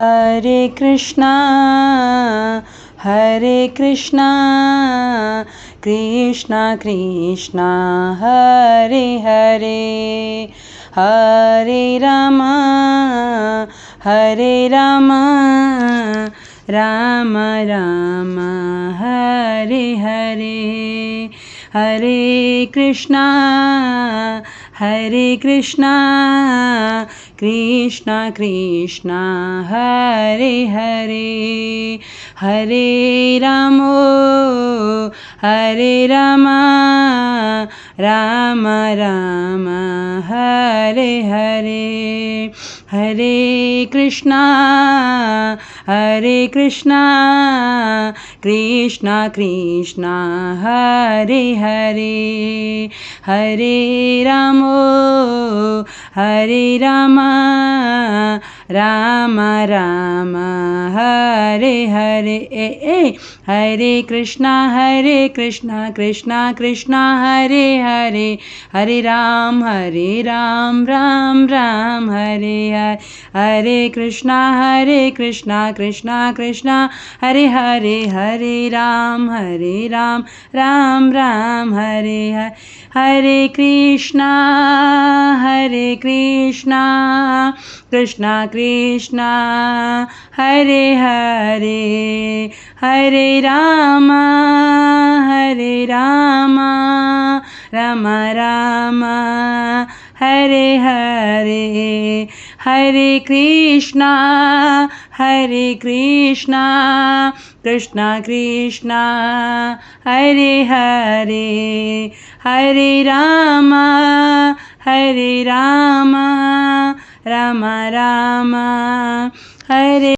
Hare Krishna Krishna Krishna Hare Hare Hare Ram Ram Ram Hare Hare Hare Krishna Krishna Krishna Hare Hare Hare Ram Ram Ram Hare Hare Hare Krishna Krishna Krishna Hare Hare Hare Ram Ram Ram Hare Hare Hare Krishna Krishna Krishna Hare Hare Hare Ram Ram Ram Hare Hare Hare Krishna Krishna Krishna Hare Hare Hare Ram Ram Ram Hare Hare Hare Krishna Krishna Krishna Hare Hare Hare Ram Ram Ram Hare Hare Hare Krishna Krishna Krishna Hare Hare Hare Ram Ram Ram Hare